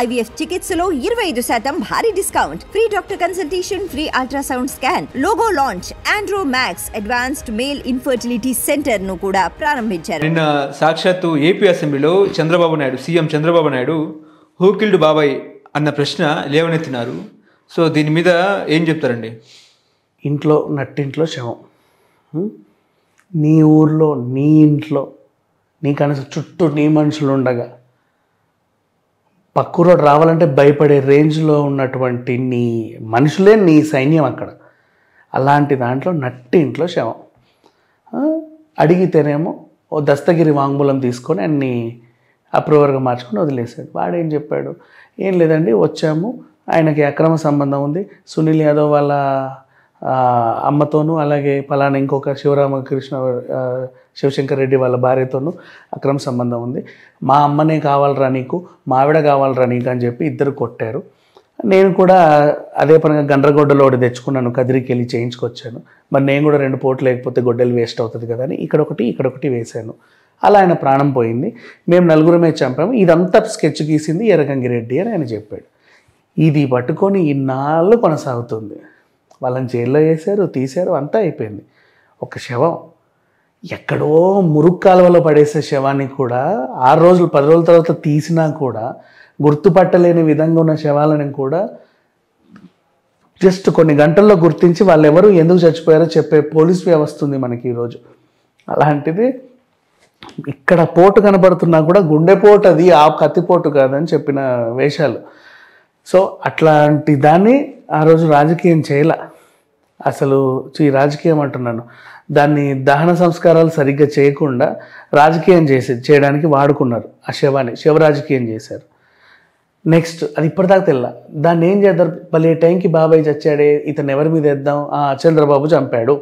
IVF చికిత్సలో 25% భారీ discount, free doctor consultation, free ultrasound scan, logo launch, Andro max advanced male infertility centre ను కూడా ప్రారంభించారు. నిన్న సాక్షాత్తు ఏపీ అసెంబ్లీలో CM Chandrababu Naidu who killed బాబాయ్ అన్న ప్రశ్న లేవనెత్తినారు. సో దీని మీద ఏం చెప్తారండి? ఇంట్లో నట్టింట్లో శవం, నీ ఊర్లో నీ ఇంట్లో నీ కనీసం చుట్టూ నీ మనుషులు ఉండగా పక్కూరోడు రావాలంటే భయపడే రేంజ్లో ఉన్నటువంటి నీ మనుషులే నీ సైన్యం అక్కడ. అలాంటి దాంట్లో నట్టింట్లో శవం. అడిగితేనేమో ఓ దస్తగిరి వాంగ్మూలం తీసుకొని అన్ని అప్రూవర్గా మార్చుకొని వదిలేశాడు. వాడేం చెప్పాడు? ఏం లేదండి, వచ్చాము, ఆయనకి అక్రమ సంబంధం ఉంది, సునీల్ యాదవ్ వాళ్ళ అమ్మతోనూ అలాగే పలానా ఇంకొక శివశంకర్ రెడ్డి వాళ్ళ భార్యతోనూ అక్రమ సంబంధం ఉంది, మా అమ్మనే కావాలరా నీకు, మా ఆవిడ కావాలరా నీకు అని చెప్పి ఇద్దరు కొట్టారు. నేను కూడా అదే పనిగా గండ్రగొడ్డలో ఒకటి తెచ్చుకున్నాను, కదిరికి వెళ్ళి చేయించుకొచ్చాను. మరి నేను కూడా 2 పోట్లు లేకపోతే గొడ్డలు వేస్ట్ అవుతుంది కదా అని ఇక్కడొకటి వేశాను. అలా ఆయన ప్రాణం పోయింది. మేము 4 చంపాము. ఇదంతా స్కెచ్ గీసింది ఎర్రగంగిరెడ్డి అని ఆయన చెప్పాడు. ఇది పట్టుకొని ఇన్నాళ్ళు కొనసాగుతుంది. వాళ్ళని జైల్లో వేశారు, తీశారు, అంతా అయిపోయింది. ఒక శవం ఎక్కడో మురుగు కాలువలో పడేసే శవాన్ని కూడా 6 రోజులు 10 రోజుల తర్వాత తీసినా కూడా గుర్తుపట్టలేని విధంగా ఉన్న శవాలను కూడా జస్ట్ కొన్ని గంటల్లో గుర్తించి వాళ్ళు ఎవరు ఎందుకు చచ్చిపోయారో చెప్పే పోలీస్ వ్యవస్థ ఉంది మనకి ఈరోజు. అలాంటిది ఇక్కడ పోటు కనబడుతున్నా కూడా గుండెపోటు, అది ఆ కత్తిపోటు కాదని చెప్పిన వేషాలు. సో అట్లాంటి దాన్ని ఆ రోజు రాజకీయం చేయలే. అసలు ఈ రాజకీయం అంటున్నాను, దాన్ని దహన సంస్కారాలు సరిగ్గా చేయకుండా రాజకీయం చేయడానికి వాడుకున్నారు. ఆ శవ రాజకీయం చేశారు. నెక్స్ట్ అది ఇప్పటిదాకా తెల్ల, దాన్ని ఏం చేద్దారు? భలే టైంకి బాబాయ్ చచ్చాడే, ఇతను ఎవరి మీద వేద్దాం, చంద్రబాబు చంపాడు,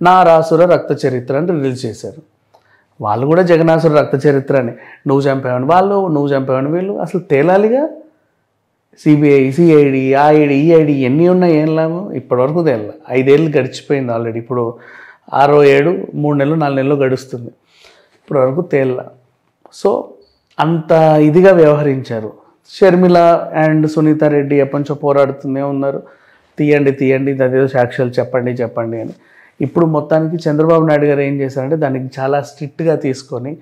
నారాసుర రక్త చరిత్ర అని రిలీజ్ చేశారు. వాళ్ళు కూడా జగనాసుర రక్త చరిత్ర అని, నువ్వు చంపావని వాళ్ళు, నువ్వు చంపావని వీళ్ళు. అసలు తేలాలిగా. సిబిఐ, సిఐడి, ఐడి, ఈఐడి ఎన్ని ఉన్నాయి, ఏం లాభం? ఇప్పటివరకు తేల. 5 ఏళ్ళు గడిచిపోయింది ఆల్రెడీ. ఇప్పుడు 6వ ఏడు 3 నెలలు 4 నెలలు గడుస్తుంది. ఇప్పటివరకు తేల. సో అంత ఇదిగా వ్యవహరించారు. షర్మిల అండ్ సునీత రెడ్డి ఎప్పటినుంచో పోరాడుతూనే ఉన్నారు, తీయండి అదేదో సాక్ష్యాలు చెప్పండి అని. ఇప్పుడు మొత్తానికి చంద్రబాబు నాయుడు గారు ఏం చేశారంటే దానికి చాలా స్ట్రిక్ట్గా తీసుకొని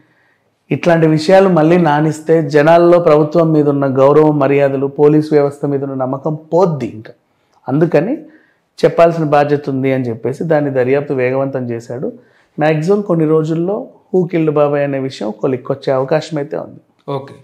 ఇట్లాంటి విషయాలు మళ్ళీ నానిస్తే జనాల్లో ప్రభుత్వం మీద ఉన్న గౌరవం, మర్యాదలు, పోలీస్ వ్యవస్థ మీద ఉన్న నమ్మకం పోద్ది ఇంకా. అందుకని చెప్పాల్సిన బాధ్యత ఉంది అని చెప్పేసి దాన్ని దర్యాప్తు వేగవంతం చేశాడు. మ్యాక్సిమం కొన్ని రోజుల్లో హూ కిల్డ్ బాబాయ్ అనే విషయం కొలిక్కొచ్చే అవకాశం అయితే ఉంది. ఓకే.